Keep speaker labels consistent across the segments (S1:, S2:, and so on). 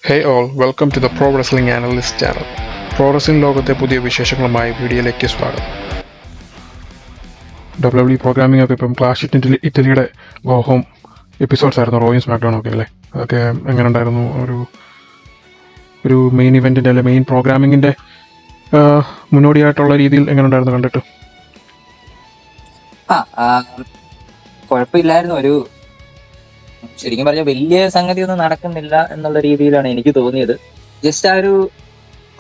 S1: Hey all, welcome to the Pro Wrestling Analyst channel. Pro wrestling ലോകത്തെ പുതിയ വിശേഷങ്ങളുമായി വീഡിയോയിലേക്ക് സ്വാഗതം. WWE പ്രോഗ്രാമിംഗ് ഒക്കെ ഇപ്പം ക്ലാഷ് ഇറ്റലിയുടെ ഗോ ഹോം എപ്പിസോഡ്സ് ആയിരുന്നു, റോയും സ്മാക്ഡൗൺ ഒക്കെ അല്ലേ? അതൊക്കെ എങ്ങനെ ഉണ്ടായിരുന്നു? ഒരു മെയിൻ ഇവന്റിന്റെ അല്ലെ മെയിൻ പ്രോഗ്രാമിങ്ങിന്റെ മുന്നോടിയായിട്ടുള്ള രീതിയിൽ എങ്ങനെ ഉണ്ടായിരുന്നു കണ്ടിട്ട്?
S2: കുഴപ്പമില്ലായിരുന്നു. ശരിക്കും പറഞ്ഞാൽ വലിയ സംഗതി ഒന്നും നടക്കുന്നില്ല എന്നുള്ള രീതിയിലാണ് എനിക്ക് തോന്നിയത്. ജസ്റ്റ്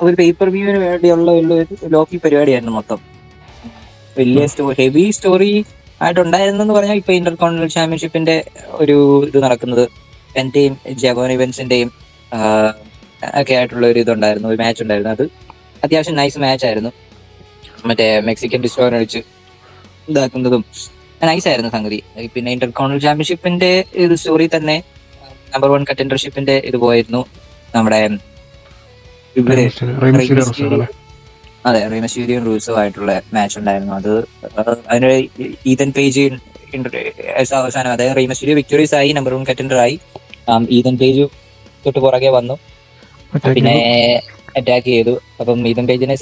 S2: ഒരു പേപ്പർ വ്യൂവിന് വേണ്ടിയുള്ള ഒരു ലോക്കി പരിപാടിയായിരുന്നു മൊത്തം. വലിയ ഹെവി സ്റ്റോറി ആയിട്ടുണ്ടായിരുന്നെന്ന് പറഞ്ഞാൽ ഇപ്പൊ ഇന്റർകോണ്ടിനൽ ചാമ്പ്യൻഷിപ്പിന്റെ ഒരു ഇത് നടക്കുന്നത് എന്റെയും ജഗോൻ ഇവന്റ്സിന്റെയും ഒക്കെ ആയിട്ടുള്ള ഒരു ഇതുണ്ടായിരുന്നു, ഒരു മാച്ച് ഉണ്ടായിരുന്നു. അത് അത്യാവശ്യം നൈസ് മാച്ച് ആയിരുന്നു. മറ്റേ മെക്സിക്കൻ ഡിസ്ട്രോയർ അടിച്ച് ഇതാക്കുന്നതും നൈസായിരുന്നു സംഗതി. പിന്നെ ഇന്റർകോണ്ടിനൽ ചാമ്പ്യൻഷിപ്പിന്റെ ഇത് സ്റ്റോറി തന്നെ നമ്പർ 1 കണ്ടൻഡർഷിപ്പിന്റെ ഇത് പോയിരുന്നു. നമ്മുടെ അതെ, റീമസ്റ്റീരിയൻ റൂൾസോ ആയിട്ടുള്ള മാച്ച് ഉണ്ടായിരുന്നു. അതിന് ഈതൻ പേജ് അവസാനം, അതായത് റീമസ്റ്റീരിയോ വിക്ടോറിയസ് ആയി, നമ്പർ 1 കണ്ടൻഡർ ആയി. ഈതൻ പേജ് തൊട്ട് പുറകെ വന്നു, പിന്നെ അറ്റാക്ക് ചെയ്തു. അപ്പം ഈതൻ പേജിനെ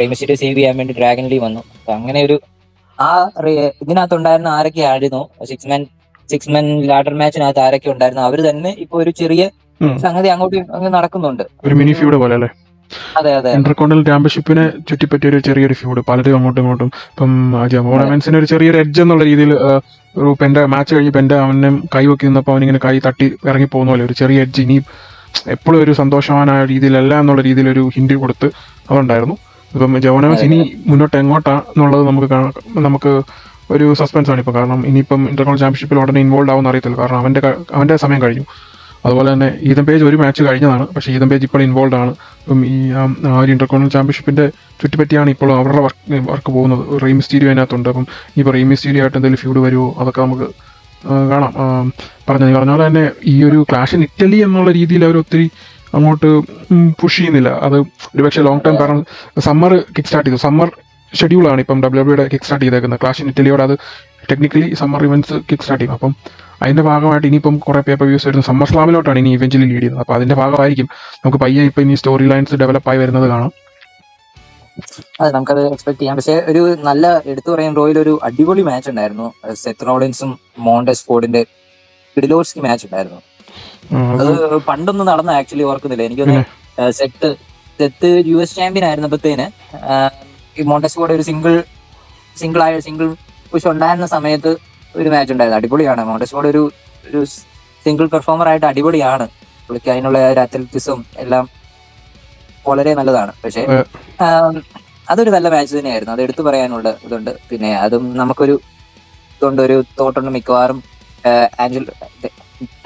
S2: റീമസ്റ്റീരിയോ സേവ് ചെയ്യാൻ വേണ്ടി ഡ്രാഗൺ ലീ വന്നു. അപ്പൊ അങ്ങനെ ഒരു ഇതിനകത്തുണ്ടായിരുന്ന ആരൊക്കെ ആയിരുന്നു, സിക്സ് മെൻ ലാഡർ മാച്ചിനകത്ത് ആരൊക്കെ ഉണ്ടായിരുന്നു, അവര് തന്നെ ഇപ്പൊ ഒരു ചെറിയ സംഗതി അങ്ങോട്ട് നടക്കുന്നുണ്ട്,
S1: ഒരു മിനി ഫ്യൂഡ് പോലെ അല്ലേ?
S2: അതെ അതെ.
S1: ഇന്റർകോണ്ടിനൽ ചാമ്പ്യൻഷിപ്പിനെ ചുറ്റിപ്പറ്റിയ ഒരു ചെറിയൊരു ഫ്യൂഡ്, പലരും അങ്ങോട്ടും ഇങ്ങോട്ടും. ഇപ്പം ഓർണമെന്റ്സിന് ഒരു ചെറിയൊരു എഡ്ജ് എന്നുള്ള രീതിയിൽ ഒരു പെന്റെ മാച്ച് കഴിഞ്ഞ് പെന്റെ അവനെ കൈവക്കി നിന്നപ്പോൾ അവനിങ്ങനെ കൈ തട്ടി ഇറങ്ങി പോകുന്ന പോലെ ഒരു ചെറിയ എഡ്ജ്, ഇനി എപ്പോഴും ഒരു സന്തോഷവാനായ രീതിയിലല്ല എന്നുള്ള രീതിയിൽ ഒരു ഹിന്റ് കൊടുത്ത് അതുണ്ടായിരുന്നു. ഇപ്പം ജോനവൻസ് ഇനി മുന്നോട്ട് എങ്ങോട്ടാന്നുള്ളത് നമുക്ക് ഒരു സസ്പെൻസ് ആണ് ഇപ്പൊ. കാരണം ഇനിയിപ്പം ഇന്റർകോണ്ടിനൽ ചാമ്പ്യൻഷിപ്പിൽ ഉടനെ ഇൻവോൾവ് ആവുമെന്ന് അറിയത്തില്ല, കാരണം അവന്റെ സമയം കഴിഞ്ഞു. അതുപോലെ തന്നെ ഈതൻ പേജ് ഒരു മാച്ച് കഴിഞ്ഞതാണ്, പക്ഷേ ഈതൻ പേജ് ഇപ്പോൾ ഇൻവോൾവ് ആണ്. ഇപ്പം ഈ ഒരു ഇന്റർകോണ്ടിനൽ ചാമ്പ്യൻഷിപ്പിന്റെ ചുറ്റിപ്പറ്റിയാണ് ഇപ്പോൾ അവരുടെ വർക്ക് പോകുന്നത്. റീമിസ്റ്റീരിയോ അതിനകത്തുണ്ട്. അപ്പം ഇപ്പോൾ റീമിസ്റ്റീരിയോ ആയിട്ട് എന്തെങ്കിലും ഫ്യൂഡ് വരുമോ അതൊക്കെ നമുക്ക് കാണാം. പറഞ്ഞ പോലെ തന്നെ ഈ ഒരു ക്ലാഷ് ഇൻ ഇറ്റലി എന്നുള്ള രീതിയിൽ അവർ ഒത്തിരി അങ്ങോട്ട് പുഷ് ചെയ്യുന്നില്ല. അത് ഒരുപക്ഷെ ലോങ് ടൈം, കാരണം സമ്മർ കിക്ക് സ്റ്റാർട്ട് ചെയ്തു. സമ്മർ ഷെഡ്യൂളാണ് ഇപ്പം WWE കിക്ക് സ്റ്റാർട്ട് ചെയ്തേക്കുന്നത്. ക്ലാഷ് ഇൻ ഇറ്റലിയോട് അത് technically summer events kick start ചെയ്യും. അപ്പം അതിന്റെ ഭാഗമായിട്ട് ഇനിയിപ്പം കുറെ പേപ്പർ വ്യൂസ് വരുന്നത് സമ്മർ സ്ലാമിലോട്ടാണ് ഇനി ഇവന്ച്വലി ലീഡ് ചെയ്യുന്നത്. അപ്പൊ അതിന്റെ ഭാഗമായിരിക്കും നമുക്ക് പയ്യെ ഇപ്പൊ ഇനി സ്റ്റോറി ലൈൻസ് ഡെവലപ്പ് ആയി വരുന്നത് കാണാം.
S2: അതെ, നമുക്കത് എക്സ്പെക്ട് ചെയ്യാം. പക്ഷെ ഒരു നല്ല എടുത്തു പറയാൻ റോയിൽ ഒരു അടിപൊളി മാച്ച് ഉണ്ടായിരുന്നു. സെത്ത് റോളിൻസും മോണ്ടെസ്ഫോർഡിന്റെ കിഡിലോസ്കി മാച്ച് ഉണ്ടായിരുന്നു. അത് പണ്ടൊന്നും നടന്ന ആക്ച്വലി ഓർക്കുന്നില്ല. എനിക്കൊന്ന് സെത്ത് US ചാമ്പ്യൻ ആയിരുന്നപ്പോഴത്തേന് ഈ മോണ്ടെസ്ഫോർഡ് ഒരു സിംഗിൾ പുഷ് ഉണ്ടായിരുന്ന സമയത്ത് ഒരു മാച്ച് ഉണ്ടായിരുന്നു. അടിപൊളിയാണ്. മോണ്ടെസ്ഫോർഡ് ഒരു സിംഗിൾ പെർഫോമർ ആയിട്ട് അടിപൊളിയാണ്. പുള്ളിക്ക് അതിനുള്ള ഒരു അത്ലറ്റിസം എല്ലാം വളരെ നല്ലതാണ്. പക്ഷെ അതൊരു നല്ല മാച്ച് തന്നെയായിരുന്നു. അത് എടുത്തു പറയാനുള്ള ഇതുണ്ട്. പിന്നെ അതും നമുക്കൊരു ഒരു തോട്ടുണ്ട്, മിക്കവാറും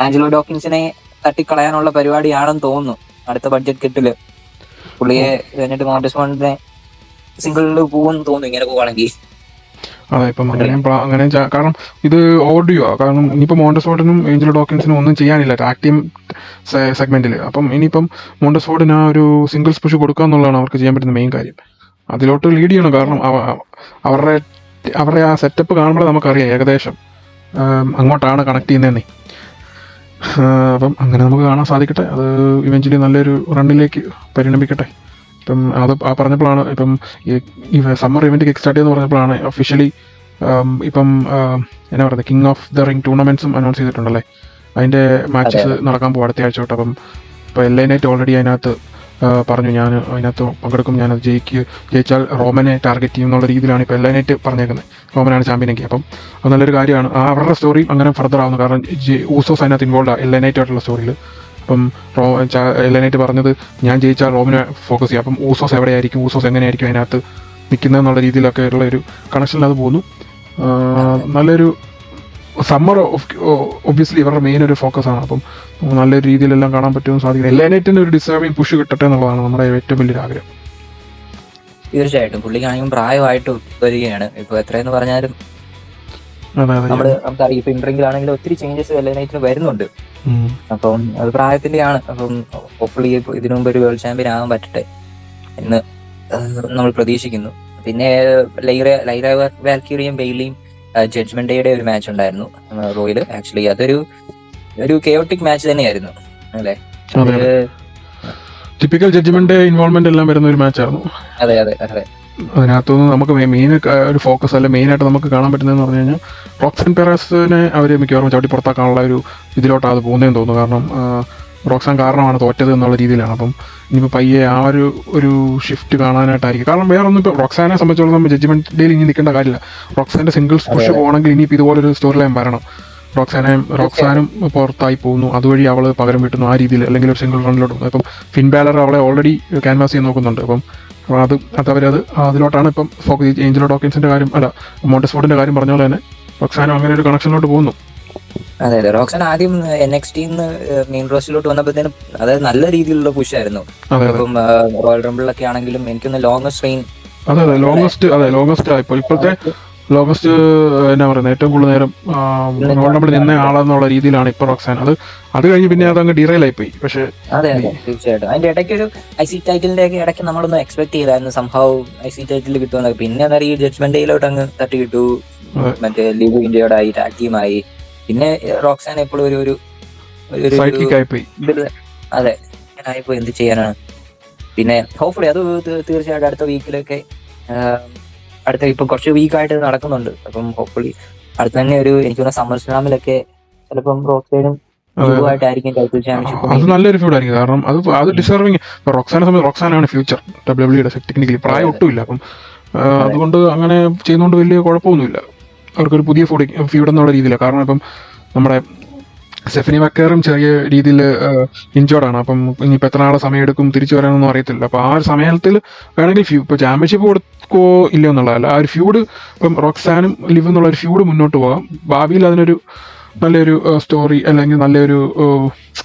S2: ആഞ്ചലോ ഡോക്കിൻസിനെ തട്ടിക്കളയാനുള്ള പരിപാടിയാണെന്ന് തോന്നുന്നു അടുത്ത ബഡ്ജറ്റ് കിട്ടില്. പുള്ളിയെ എന്നിട്ട് മോണ്ടെസ്ഫോർഡിനെ സിംഗിളിൽ പോകുമെന്ന് തോന്നുന്നു ഇങ്ങനെ പോവാണെങ്കിൽ.
S1: അതെ, ഇപ്പം അങ്ങനെ കാരണം ഇത് ഓഡിയോ, കാരണം ഇനിയിപ്പോൾ മോണ്ടെസ്ഫോർഡിനും ഏഞ്ചലോ ഡോക്കിൻസിനും ഒന്നും ചെയ്യാനില്ല ടാഗ് ടീം സെഗ്മെന്റിൽ. അപ്പം ഇനിയിപ്പം മോണ്ടെസ്ഫോർഡിന് ആ ഒരു സിംഗിൾസ് പുഷ് കൊടുക്കുക എന്നുള്ളതാണ് അവർക്ക് ചെയ്യാൻ പറ്റുന്ന മെയിൻ കാര്യം. അതിലോട്ട് ലീഡ് ചെയ്യണം. കാരണം അവരുടെ ആ സെറ്റപ്പ് കാണുമ്പോൾ നമുക്കറിയാം ഏകദേശം അങ്ങോട്ടാണ് കണക്ട് ചെയ്യുന്നതെന്നേ. അപ്പം അങ്ങനെ നമുക്ക് കാണാൻ സാധിക്കട്ടെ. അത് ഇവഞ്ച്വലി നല്ലൊരു റണ്ണിലേക്ക് പരിണമിക്കട്ടെ. ഇപ്പം അത് പറഞ്ഞപ്പോഴാണ് ഇപ്പം ഈ സമ്മർ ഇവന്റ് കിക്ക് സ്റ്റാർട്ട് ചെയ്യുന്ന പറഞ്ഞപ്പോഴാണ് ഒഫീഷ്യലി ഇപ്പം എന്നാ പറയുന്നത്, കിങ് ഓഫ് ദ റിംഗ് ടൂർണമെന്റ്സും അനൗൺസ് ചെയ്തിട്ടുണ്ടല്ലേ. അതിന്റെ മാച്ചസ് നടക്കാൻ പോകും അടുത്ത ആഴ്ച തൊട്ട്. അപ്പം ഇപ്പൊ LA Knight ഓൾറെഡി അതിനകത്ത് പറഞ്ഞു, ഞാൻ അതിനകത്ത് പങ്കെടുക്കും, ഞാനത് ജയിച്ചാൽ റോമനെ ടാർഗറ്റ് ചെയ്യും എന്നുള്ള രീതിയിലാണ് ഇപ്പോൾ LA Knight പറഞ്ഞേക്കുന്നത്. റോമനാണ് ചാമ്പ്യനെങ്കിൽ. അപ്പം അത് നല്ലൊരു കാര്യമാണ്. അവരുടെ സ്റ്റോറി അങ്ങനെ ഫർദർ ആവുന്നു. കാരണം ഊസോസ് അതിനകത്ത് ഇൻവോൾവ് ആണ് LA Knight ആയിട്ടുള്ള സ്റ്റോറിയിൽ. അപ്പം LA Knight പറഞ്ഞത് ഞാൻ ജയിച്ചാൽ റോമിനെ ഫോക്കസ് ചെയ്യും. അപ്പം ഊസോസ് എവിടെയായിരിക്കും, ഊസോസ് എങ്ങനെയായിരിക്കും അതിനകത്ത് നിൽക്കുന്നതെന്നുള്ള രീതിയിലൊക്കെ ഉള്ള ഒരു കണക്ഷനിൽ അത് പോകുന്നു. നല്ലൊരു സമ്മർ ഒബ്വിയസ്ലി ഇവരുടെ മെയിൻ ഒരു ഫോക്കസ് ആണ്. അപ്പം നല്ലൊരു രീതിയിലെല്ലാം കാണാൻ പറ്റുമെന്ന് സാധിക്കും. LA Knightന്റെ ഒരു ഡിസേർവിംഗ് പുഷ് കിട്ടട്ടെ എന്നുള്ളതാണ് നമ്മുടെ ഏറ്റവും വലിയൊരു ആഗ്രഹം.
S2: തീർച്ചയായിട്ടും പുള്ളിക്കാണെങ്കിൽ പ്രായമായിട്ട് വരികയാണ്. ഇപ്പൊ എത്രയെന്ന് പറഞ്ഞാലും നമുക്കറിയാം, ഇപ്പൊ ഇന്റർവിംഗിലാണെങ്കിലും ഒത്തിരി ചേഞ്ചസ് LA Knightന് വരുന്നുണ്ട്. അപ്പം അത് പ്രായത്തിന്റെയാണ്. അപ്പം ഹോപ്പ്ഫുള്ളി ഇതിനു മുമ്പ് ഒരു വേൾഡ് ചാമ്പ്യൻ ആകാൻ പറ്റട്ടെ എന്ന് നമ്മൾ പ്രതീക്ഷിക്കുന്നു. പിന്നെ ലൈറ വാൽക്യൂറിയും ബെയ്ലിയും ജഡ്ജ്മെന്റ് ഡേയുടെ ഒരു മാച്ച് ഉണ്ടായിരുന്നു റോയില്. ആക്ച്വലി അതൊരു കെയോട്ടിക് മാച്ച് തന്നെയായിരുന്നു അല്ലെ.
S1: ടിപ്പിക്കൽ ജഡ്ജ്മെന്റ് ഇൻവോൾവ്മെന്റ് എല്ലാം വരുന്ന ഒരു മാച്ചായിരുന്നു.
S2: അതെ അതെ അതെ.
S1: അതിനകത്തുനിന്ന് നമുക്ക് മെയിൻ ഒരു ഫോക്കസ് അല്ല മെയിനായിട്ട് നമുക്ക് കാണാൻ പറ്റുന്നതെന്ന് പറഞ്ഞു കഴിഞ്ഞാൽ റോക്സാൻ പെറസിനെ അവർ മിക്കവാറും ചവിട്ടി പുറത്താക്കാനുള്ള ഒരു ഇതിലോട്ടാണ് അത് പോകുന്നതെന്ന് തോന്നുന്നു. കാരണം റോക്സാൻ കാരണമാണ് തോറ്റത് എന്നുള്ള രീതിയിലാണ്. അപ്പം ഇനിയിപ്പോൾ പയ്യെ ആ ഒരു ഷിഫ്റ്റ് കാണാനായിട്ടായിരിക്കും. കാരണം വേറെ ഒന്നും ഇപ്പോൾ റോക്സാനെ സംബന്ധിച്ചോളം ജഡ്ജ്മെന്റ് ഡേയിൽ ഇനി നിൽക്കേണ്ട കാര്യമില്ല. റോക്സാന്റെ സിംഗിൾസ് പുഷ് പോകണമെങ്കിൽ ഇനിയിപ്പോൾ ഇതുപോലൊരു സ്റ്റോറി ലൈൻ വരണം. റോക്സാനും പുറത്തായി പോകുന്നു, അതുവഴി അവൾ പകരം വീട്ടുന്നു ആ രീതിയിൽ, അല്ലെങ്കിൽ ഒരു സിംഗിൾ റണ്ണിലോട്ട് പോകുന്നു. ഇപ്പം ഫിൻ ബാലർ അവളെ ഓൾറെഡി ക്യാൻവാസ് ചെയ്യാൻ നോക്കുന്നുണ്ട്. അപ്പം അതിലോട്ടാണ് ഇപ്പം ഫോക്കസ്. ഏഞ്ചലോ ഡോക്കിൻസിന്റെ കാര്യം അല്ല, മോണ്ടസ്ഫോർഡിന്റെ കാര്യം പറഞ്ഞ പോലെ തന്നെ റോക്സാനും അങ്ങനെ ഒരു കണക്ഷനിലോട്ട് പോകുന്നു.
S2: അതെ അതെ. റോക്സാൻ ആദ്യം NXT മെയിൻ റോസ്റ്റിലോട്ട് വന്നപ്പോഴത്തേനും അതായത് നല്ല രീതിയിലുള്ള പുഷ് ആയിരുന്നു. ഇപ്പം റോയൽ റംബിളിലൊക്കെ ആണെങ്കിലും എനിക്കൊന്ന് ലോങ്ങസ്റ്റ് റെയിൻ.
S1: അതെ ലോങ്ങസ്റ്റ് ആയിപ്പോ ഇപ്പോഴത്തെ ലോങ്ങസ്റ്റ് എന്നാ പറയുന്നത് ഏറ്റവും കൂടുതൽ നേരം റോയൽ റംബിൾ നിന്ന ആളെന്നുള്ള രീതിയിലാണ് ഇപ്പൊ റോക്സാൻ. അത് കഴിഞ്ഞ് പിന്നെ അതങ്ങ് ഡിറൈലായി പോയി. പക്ഷേ
S2: അതെ അതെ തീർച്ചയായിട്ടും. അതിന്റെ ഇടയ്ക്ക് ഒരു IC ടൈറ്റിലിന്റെ ഒക്കെ ഇടയ്ക്ക് നമ്മളൊന്ന് എക്സ്പെക്ട് ചെയ്തായിരുന്നു സംഭവം IC ടൈറ്റിൽ കിട്ടുമെന്നൊക്കെ. പിന്നെ അന്നേരം ഈ ജഡ്ജ്മെന്റ് ഡേയിലോട്ട് അങ്ങ് തട്ടി കിട്ടു. മറ്റേ ലീവ് ഇന്ത്യയോടായി ടാഗ് ടീമായി. പിന്നെ റോക്സാൻ എപ്പോഴും ഒരു അതെ ആയിപ്പോ എന്ത് ചെയ്യാനാണ്. പിന്നെ ഹോപ്പ്ഫുള്ളി അത് തീർച്ചയായിട്ടും അടുത്ത വീക്കിലൊക്കെ അടുത്ത ഇപ്പൊ കുറച്ച് വീക്കായിട്ട് നടക്കുന്നുണ്ട്. അപ്പം ഹോപ്പ്ഫുള്ളി അടുത്ത തന്നെ എനിക്ക് തോന്നുന്ന സമ്മർ സ്ലാമിലൊക്കെ ചിലപ്പം റോക്സൈനും ആയിട്ടായിരിക്കും ടൈറ്റിൽ ചാമ്പ്യൻഷിപ്പ്.
S1: അത് നല്ലൊരു ഫ്യൂഡ് ആയിരിക്കും. കാരണം അത് ഡിസർവിങ്. റോക്സാനെ സംബന്ധിച്ച് റോക്സാനാണ് ഫ്യൂച്ചർ WWE ടെക്നിക്കലി. പ്രായം ഒട്ടുമില്ല. അപ്പം അതുകൊണ്ട് അങ്ങനെ ചെയ്യുന്നതുകൊണ്ട് വലിയ കുഴപ്പമൊന്നുമില്ല. അവർക്കൊരു പുതിയ ഫ്യൂഡ് എന്നുള്ള രീതിയിലാണ്. കാരണം ഇപ്പം നമ്മുടെ സ്റ്റെഫനി മക്കേറും ചെറിയ രീതിയിൽ ഇഞ്ചോർഡാണ്. അപ്പം ഇനിയിപ്പോൾ എത്ര നാളെ സമയം എടുക്കും തിരിച്ചു വരാനൊന്നും അറിയത്തില്ല. അപ്പോൾ ആ ഒരു സമയത്തിൽ വേണമെങ്കിൽ ഇപ്പോൾ ചാമ്പ്യൻഷിപ്പ് കൊടുക്കോ ഇല്ലയോ എന്നുള്ളതല്ല, ആ ഒരു ഫ്യൂഡ് ഇപ്പം റോക്സാനും ലിവ് എന്നുള്ള ഒരു ഫ്യൂഡ് മുന്നോട്ട് പോകാം. ഭാവിയിൽ അതിനൊരു നല്ലൊരു സ്റ്റോറി അല്ലെങ്കിൽ നല്ലൊരു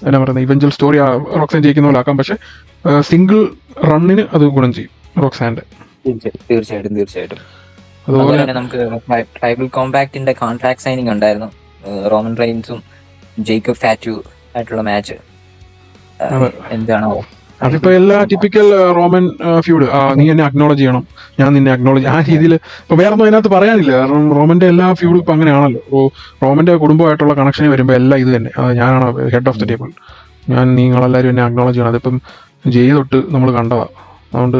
S1: എന്നാ പറയുന്നത് ഇവഞ്ചൽ സ്റ്റോറി റോക്സാൻ ജയിക്കുന്ന പോലെ ആക്കാം. പക്ഷെ സിംഗിൾ റണ്ണിന് അത് ഗുണം ചെയ്യും റോക്സാന്റെ.
S2: തീർച്ചയായിട്ടും. അതുപോലെ തന്നെ നമുക്ക് ട്രൈബൽ കോമ്പാക്റ്റിന്റെ കോൺട്രാക്ട് സൈനിങ് ഉണ്ടായിരുന്നു. റോമൻ റെയിൻസും ജേക്കബ് ഫാറ്റു ആയിട്ടുള്ള മാച്ച്. എന്താണോ
S1: അതിപ്പോ എല്ലാ ടിപ്പിക്കൽ റോമൻ ഫ്യൂഡ്. നീ എന്നെ അക്നോളജ് ചെയ്യണം, ഞാൻ നിന്നെ അക്നോളജ്, ആ രീതിയിൽ. ഇപ്പൊ വേറെ ഒന്നും അതിനകത്ത് പറയാനില്ല. കാരണം റോമന്റെ എല്ലാ ഫ്യൂഡും ഇപ്പൊ അങ്ങനെയാണല്ലോ. റോമന്റെ കുടുംബമായിട്ടുള്ള കണക്ഷന് വരുമ്പോൾ എല്ലാം ഇത് തന്നെ. ഞാനാണ് ഹെഡ് ഓഫ് ദ ടേബിൾ, നിങ്ങളെല്ലാവരും എന്നെ അക്നോളജ് ചെയ്യണം. അതിപ്പം ജയ് തൊട്ട് നമ്മൾ കണ്ടതാ. അതുകൊണ്ട്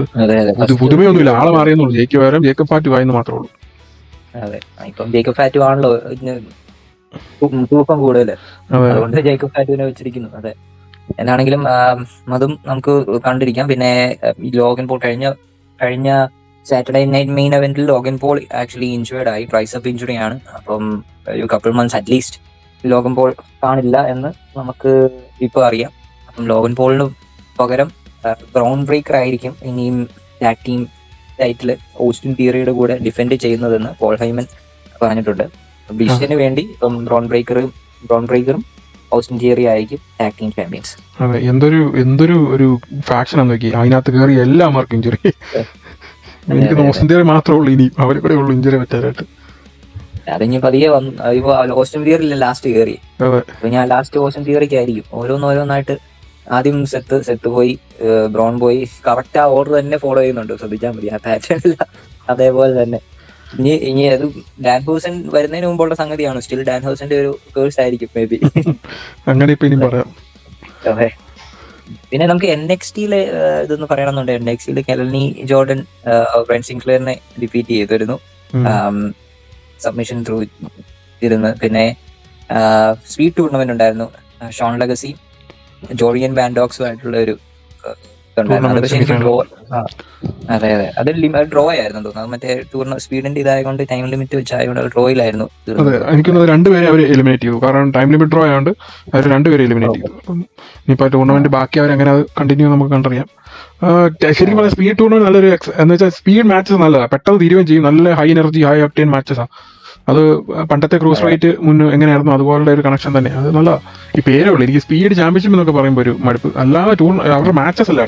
S1: പുതുമയൊന്നുമില്ല, ആളെ മാറിയെന്നുള്ളൂ. ജയിക്ക് പകരം ജേക്കബ് ഫാറ്റു ആയെന്ന് മാത്രമേ ഉള്ളൂ.
S2: അതെ, ഇപ്പം ജേക്കബ് ഫാറ്റു ആണല്ലോ തൂക്കം കൂടുതൽ, അതുകൊണ്ട് ജേക്കബ് ഫാറ്റുവിനെ വെച്ചിരിക്കുന്നു. അതെ, എന്നാണെങ്കിലും അതും നമുക്ക് കണ്ടിരിക്കാം. പിന്നെ ലോഗൻ പോൾ കഴിഞ്ഞ സാറ്റർഡേ നൈറ്റ് മെയിൻ ഇവന്റിൽ ലോഗൻ പോൾ ആക്ച്വലി ഇഞ്ചുവേർഡ് ആയി, ട്രൈസപ്പ് ഇഞ്ചുറി ആണ്. അപ്പം ഒരു couple months at least Logan Paul കാണില്ല എന്ന് നമുക്ക് ഇപ്പൊ അറിയാം. അപ്പം ലോഗൻ പോളിന് പകരം ഗ്രൗണ്ട് ബ്രേക്കർ ആയിരിക്കും ഇനിയും ടാഗ് ടീം ടൈറ്റിൽ ഓസ്റ്റിൻ തിയറിയുടെ കൂടെ ഡിഫെൻഡ് ചെയ്യുന്നതെന്ന് പോൾ ഹൈമൻ പറഞ്ഞിട്ടുണ്ട്. ബിഷിന് വേണ്ടി ഇപ്പം ബ്രോൺ ബ്രേക്കറും ഓസ്റ്റിൻ തിയറി ആയിരിക്കും ടാഗ് ടീം ചാമ്പ്യൻസ്.
S1: അതെ, എന്തൊരു ഒരു ഫാക്ഷൻ ആണ് നോക്കി. അതിനകത്ത് കയറി എല്ലാവർക്കും ഇഞ്ചുറി. എനിക്ക് ഓസ്റ്റിൻ തിയറി മാത്രമേ ഉള്ളൂ ഇനി, അവരെ കൂടെ ഉള്ളൂ ഇഞ്ചുറി പറ്റാനായിട്ട്.
S2: അതിനി പതിയെ ഓസ്റ്റിൻ തിയറിയില്ല ലാസ്റ്റ് കയറി. അപ്പൊ ഞാൻ ലാസ്റ്റ് ഓസ്റ്റിൻ തിയറിക്ക് ആയിരിക്കും. ഓരോന്നായിട്ട് ആദ്യം സെത്ത് പോയി, ബ്രോൺ പോയി. കറക്റ്റ് ആ ഓർഡർ തന്നെ ഫോളോ ചെയ്യുന്നുണ്ട്, ശ്രദ്ധിച്ചാൽ മതി. ആ പാറ്റേണില്ല, അതേപോലെ തന്നെ. ഇനി അത് ഡാൻ ഹൗസൻ വരുന്നതിന് മുമ്പുള്ള സംഗതിയാണ്. സ്റ്റിൽ ഡാൻ ഹൗസന്റെ ഒരു കേഴ്സ് ആയിരിക്കും മേ ബി.
S1: അങ്ങനെ പറയാം.
S2: അതെ, പിന്നെ നമുക്ക് NXT ഇതൊന്ന് പറയണമെന്നുണ്ട്. NXT കെൽനി ജോർഡൻ ബ്രൈൻ സിൻക്ലെയറിനെ ഡിഫീറ്റ് ചെയ്തിരുന്നു സബ്മിഷൻ ത്രൂ ഇരുന്ന്. പിന്നെ സ്വീറ്റ് ടൂർണമെന്റ് ഉണ്ടായിരുന്നു. ഷോൺ ലഗസി ജോറിയൻ ബാൻഡോക്സും ആയിട്ടുള്ള ഒരു അതെ, അത് ഡ്രോ ആയിരുന്നു തോന്നുന്നു. മറ്റേ സ്പീഡിന്റെ ഇതായതുകൊണ്ട് ടൈം ലിമിറ്റ് വെച്ചായതുകൊണ്ട് ഡ്രോയിലായിരുന്നു.
S1: എനിക്കൊന്ന് രണ്ടുപേരെ അവർ എലിമിനേറ്റ് ചെയ്തു. കാരണം ടൈം ലിമിറ്റ് ഡ്രോ ആയതുകൊണ്ട് അവർ രണ്ടുപേരെ എലിമിനേറ്റ് ചെയ്തു. അപ്പം ഇനിയിപ്പോൾ ടൂർണമെന്റ് ബാക്കി അവരെങ്ങനെ അത് കണ്ടിന്യൂ നമുക്ക് കണ്ടറിയാം. ശരിക്കും പറഞ്ഞാൽ സ്പീഡ് ടൂർണമെന്റ് നല്ലൊരു എന്ന് വെച്ചാൽ സ്പീഡ് മാച്ചസ് നല്ലതാണ്, പെട്ടെന്ന് തീരുകയും ചെയ്യും. നല്ല ഹൈ എനർജി ഹൈ ഒക്ടേൻ മാച്ചസാണ്. അത് പണ്ടത്തെ ക്രൂസ് റൈറ്റ് എങ്ങനെയായിരുന്നു അതുപോലുള്ള ഒരു കണക്ഷൻ തന്നെ. അത് നല്ല ഈ പേരേ ഉള്ളൂ. എനിക്ക് സ്പീഡ് ചാമ്പ്യൻഷിപ്പ് എന്നൊക്കെ പറയുമ്പോൾ ഒരു മടുപ്പ്, അല്ലാതെ അവരുടെ മാച്ചസ് അല്ല.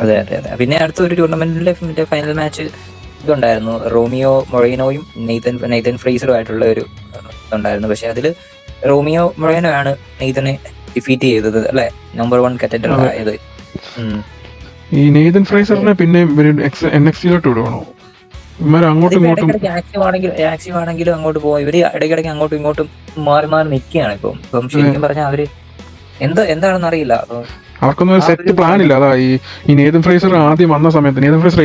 S2: അതെ. പിന്നെ അടുത്ത ഒരു ടൂർണമെന്റിലെ ഫൈനൽ മാച്ച് ഇതുണ്ടായിരുന്നു. റോമിയോ മൊറീനോയും നെയ്തൻ ഫ്രേസറും ആയിട്ടുള്ള ഒരു ഇതുണ്ടായിരുന്നു. പക്ഷെ അതില് റോമിയോ മൊറീനോ ആണ് നെയ്തനെ ഡിഫീറ്റ് ചെയ്തത് അല്ലെ, നമ്പർ 1 കറ്റൻഡർ ആയത്.
S1: ഈ നെയ്തൻ ഫ്രേസറിനെ പിന്നെ NXT-ലോട്ട് വിടുവാണോ? അങ്ങോട്ടും ഇങ്ങോട്ടും
S2: ആക്റ്റീവ് ആണെങ്കിലും അങ്ങോട്ട് പോകും. ഇവര് ഇടയ്ക്കിടയ്ക്ക് അങ്ങോട്ടും ഇങ്ങോട്ടും മാറി നിൽക്കുകയാണ് ഇപ്പം. ശരിക്കും പറഞ്ഞാൽ അവര് എന്താണെന്ന് അറിയില്ല.
S1: അവർക്കൊന്നും ഒരു
S2: ആ
S1: സെറ്റ്
S2: ഒരു
S1: പ്ലാൻ ഇല്ല. അതാ ഈ നേതൻ ഫ്രേസർ ആദ്യം വന്ന സമയത്ത് നേതൻ ഫ്രേസർ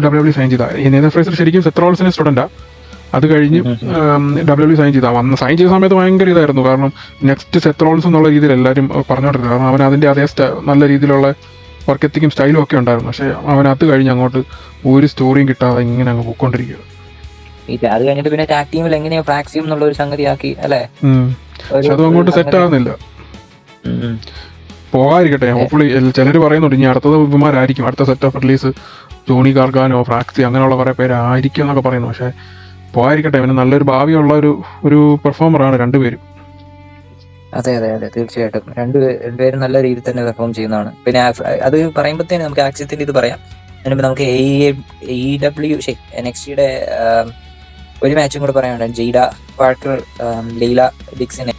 S1: ഡബ്ല്യു സൈൻ ചെയ്ത. ഈ നേതൻ ഫ്രേസർ ശരിക്കും സെത്ത് റോളിൻസിന്റെ സ്റ്റുഡന്റാ. അത് കഴിഞ്ഞ് ഡബ്ല്യു സൈൻ ചെയ്താ. സൈൻ ചെയ്ത സമയത്ത് ഭയങ്കര ഇതായിരുന്നു. കാരണം നെക്സ്റ്റ് സെത്ത് റോളിൻസ് എന്നുള്ള രീതിയിൽ എല്ലാവരും പറഞ്ഞോണ്ടിരുന്നു. കാരണം അവൻ അതിന്റെ അതേ നല്ല രീതിയിലുള്ള വർക്ക് എത്തിക്കും സ്റ്റൈലും ഒക്കെ ഉണ്ടായിരുന്നു. പക്ഷെ അവൻ അത് കഴിഞ്ഞ് അങ്ങോട്ട് ഒരു സ്റ്റോറിയും കിട്ടാതെ ഇങ്ങനെ അങ്ങ് പോയിക്കൊണ്ടിരിക്കുക.
S2: അത് കഴിഞ്ഞിട്ട് പിന്നെ ടാഗ് ടീമിൽ എങ്ങനെയാ ഫ്രാക്സിയം എന്നുള്ള ഒരു സംഗതിയാക്കി അല്ലെ.
S1: പക്ഷെ അതും അങ്ങോട്ട് സെറ്റ് ആവുന്നില്ല. പോകാതിരിക്കട്ടെ. ഹോപ്പ്ഫുള്ളി ചിലർ പറയുന്നുണ്ട് ഇനി അടുത്തത് ഇവന്മാരായിരിക്കും, അടുത്ത സെറ്റ് ഓഫ് റിലീസ് ജോണി ഗാർഗാനോ ഫ്രാക്സി അങ്ങനെയുള്ള കുറെ പേരായിരിക്കും എന്നൊക്കെ പറയുന്നു. പക്ഷെ പോകാതിരിക്കട്ടെ. അവന് നല്ലൊരു ഭാവിയുള്ള ഒരു പെർഫോമറാണ് രണ്ടുപേരും.
S2: അതെ അതെ അതെ തീർച്ചയായിട്ടും രണ്ടുപേരും നല്ല രീതിയിൽ തന്നെ പെർഫോം ചെയ്യുന്നതാണ്. പിന്നെ അത് പറയുമ്പോഴത്തേന് നമുക്ക് ആക്സിയത്തിന്റെ ഇത് പറയാം. അതിനുമ്പ് നമുക്ക് NXTയുടെ ഒരു മാച്ചും കൂടെ പറയാനുണ്ട്. ജെയ്ഡ പാർക്കർ ലീല ഡിക്സിനെ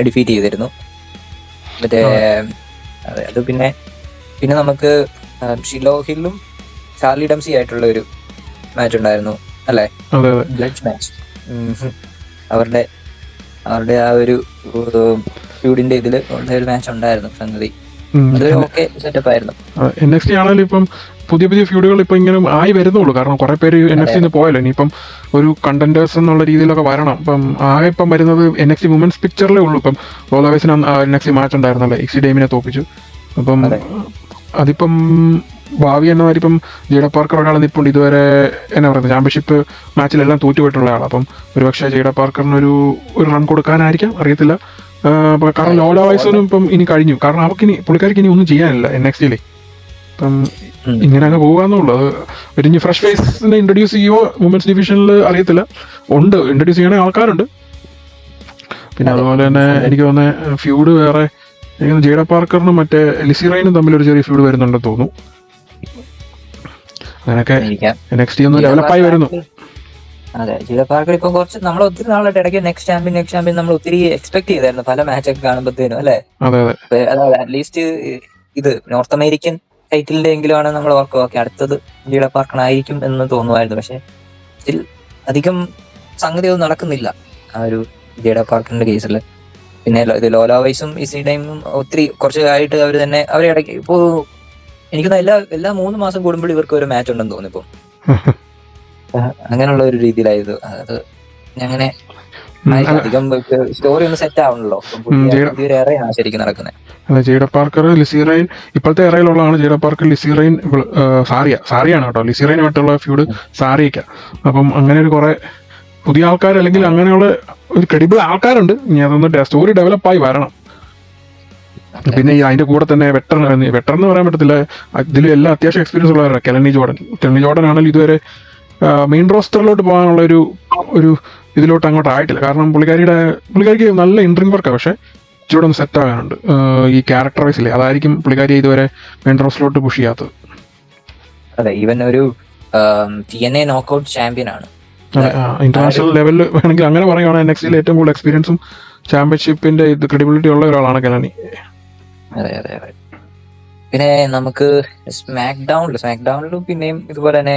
S2: ഡിഫീറ്റ് ചെയ്തിരുന്നു. മറ്റേ അത് പിന്നെ നമുക്ക് ഷിലോ ഹില്ലും ചാർലി ഡംസി ആയിട്ടുള്ള ഒരു മാച്ച് ഉണ്ടായിരുന്നു അല്ലെ, ബ്ലഡ് മാച്ച്. അവരുടെ ആ ഒരു ഫ്യൂഡിന്റെ ഇതില് ഒരു മാച്ച് ഉണ്ടായിരുന്നു സംഗതി. സെറ്റപ്പ് ആയിരുന്നു.
S1: NXT ആണെങ്കിലും ഇപ്പം പുതിയ ഫ്യൂഡുകൾ ഇപ്പൊ ഇങ്ങനെ ആയി വരുന്നുള്ളൂ. കാരണം കുറെ പേര് NXT പോയല്ലോ. ഇനിയിപ്പം ഒരു കണ്ടന്റേഴ്സ് എന്നുള്ള രീതിയിലൊക്കെ വരണം. ഇപ്പം ആകെ ഇപ്പം വരുന്നത് NXT വുമൻസ് പിക്ചറിലേ ഉള്ളൂ. ഇപ്പം റോളവേസിന് NXT മാച്ച് ഉണ്ടായിരുന്നല്ലേ, എക്സി ഡെയിമിനെ തോപ്പിച്ചു. അപ്പം അതിപ്പം ഭാവി എന്നമാതിരി ഇപ്പം ജെയ്ഡ പാർക്കർ ഒരാൾ നിൽപ്പുണ്ട്. ഇതുവരെ എന്നാ പറയുന്നത് ചാമ്പ്യൻഷിപ്പ് മാച്ചിലെല്ലാം തോറ്റുപോയിട്ടുള്ള ആളാണ്. അപ്പം ഒരുപക്ഷെ ജെയ്ഡ പാർക്കറിന് ഒരു റൺ കൊടുക്കാനായിരിക്കാം, അറിയത്തില്ല. കാരണം ലോല വയസ്സൊന്നും ഇപ്പം ഇനി കഴിഞ്ഞു. കാരണം പുള്ളിക്കാർക്ക് ഇനി ഒന്നും ചെയ്യാനില്ല NXTയില്. ഇപ്പം ഇങ്ങനെ അങ്ങ് പോകാന്നുള്ളൂ. അത് ഇനി ഫ്രഷ് ഫേസിനെ ഇൻട്രൊഡ്യൂസ് ചെയ്യുമോ വുമൻസ് ഡിവിഷനിൽ അറിയത്തില്ല. ഉണ്ട്, ഇൻട്രൊഡ്യൂസ് ചെയ്യണ ആൾക്കാരുണ്ട്. പിന്നെ അതുപോലെ തന്നെ എനിക്ക് തോന്നുന്നത് ഫ്യൂഡ് വേറെ ജെയ്ഡ പാർക്കറിനും മറ്റേ ലിസി റൈനും തമ്മിലൊരു ചെറിയ ഫ്യൂഡ് വരുന്നുണ്ടെന്ന് തോന്നുന്നു. അങ്ങനെയൊക്കെ NXT ഒന്ന് ഡെവലപ്പായി വരുന്നു.
S2: അതെ, ജെയ്ഡ പാർക്കർ ഇപ്പൊ കുറച്ച് നമ്മൾ ഒത്തിരി നാളായിട്ട് ഇടയ്ക്ക് നെക്സ്റ്റ് ചാമ്പ്യൻ നമ്മൾ ഒത്തിരി എക്സ്പെക്ട് ചെയ്തായിരുന്നു പല മാച്ചൊക്കെ കാണുമ്പോഴത്തേനും അല്ലെ. അറ്റ്ലീസ്റ്റ് ഇത് നോർത്ത് അമേരിക്കൻ ടൈറ്റിലിന്റെ എങ്കിലും ആണ് നമ്മൾ ഓർക്കുക. ഓക്കെ, അടുത്തത് ജെയ്ഡ പാർക്കർ ആയിരിക്കും എന്ന് തോന്നുമായിരുന്നു. പക്ഷെ സ്റ്റിൽ അധികം സംഗതി ഒന്നും നടക്കുന്നില്ല ആ ഒരു ജെയ്ഡ പാർക്കറിന്റെ കേസിൽ. പിന്നെ ഇത് ലോല വൈസും ഇസി ടൈമും ഒത്തിരി കുറച്ചായിട്ട് അവർ ഇടയ്ക്ക് ഇപ്പോ എനിക്കൊന്ന് എല്ലാ 3 മാസം കൂടുമ്പോൾ ഇവർക്ക് ഒരു മാച്ച് ഉണ്ടെന്ന് തോന്നുന്നു ഇപ്പൊ. അങ്ങനെയുള്ള ഒരു രീതിയിലായത്. അത് അങ്ങനെ അധികം സ്റ്റോറി ഒന്ന് സെറ്റ് ആവണല്ലോ. പുതിയൊരു ശരിക്കും നടക്കുന്നത്.
S1: ജെയ്ഡ പാർക്കർ ലിസി റൈൻ ഇപ്പോഴത്തെ എറയിലുള്ളതാണ്. ജെയ്ഡ പാർക്കർ ലിസി റൈൻ സാറിയാണ് കേട്ടോ. ലിസി റൈനുമായിട്ടുള്ള ഫ്യൂഡ് സാറിയൊക്കെ. അപ്പം അങ്ങനെ ഒരു കുറെ പുതിയ ആൾക്കാർ അല്ലെങ്കിൽ അങ്ങനെയുള്ള ഒരു ക്രെഡിബിൾ ആൾക്കാരുണ്ട്. ഇനി അതൊന്ന് സ്റ്റോറി ഡെവലപ്പായി വരണം. പിന്നെ അതിന്റെ കൂടെ തന്നെ വെറ്ററൻ എന്ന് പറയാൻ പറ്റത്തില്ല, ഇതിൽ എല്ലാം അത്യാവശ്യം എക്സ്പീരിയൻസ് ഉള്ളവരാണ്. കെലനി ജോർഡൻ ആണെങ്കിൽ ഇതുവരെ മെയിൻ റോസ്റ്ററിലോട്ട് പോകാനുള്ള ഒരു ഇതിലോട്ട് അങ്ങോട്ട് ആയിട്ടില്ല. കാരണം പുള്ളിക്കാരിക്ക് നല്ല ഇൻട്രിങ് വർക്കാണ്. പക്ഷെ ഇച്ചിരി ഒന്ന് സെറ്റ് ആകാനുണ്ട് ഈ ക്യാരക്ടർ വൈസിലെ. അതായിരിക്കും പുള്ളിക്കാരി ഇതുവരെ മെയിൻ റോസ്റ്ററിലോട്ട് പുഷ് ചെയ്യാത്തത്.
S2: അതെ, ഈവൻ ഒരു TNA നോക്കൌട്ട് ചാമ്പ്യൻ ആണ്.
S1: ഇന്റർനാഷണൽ ലെവലിൽ വേണമെങ്കിൽ അങ്ങനെ പറയുകയാണെങ്കിൽ NXTയിൽ ഏറ്റവും കൂടുതൽ എക്സ്പീരിയൻസും ചാമ്പ്യൻഷിപ്പിന്റെ ഇത് ക്രെഡിബിലിറ്റി ഉള്ള ഒരാളാണ് കെലനി.
S2: അതെ അതെ അതെ. പിന്നെ നമുക്ക് സ്മാക്ക് ഡൗണിലും പിന്നെയും ഇതുപോലെ തന്നെ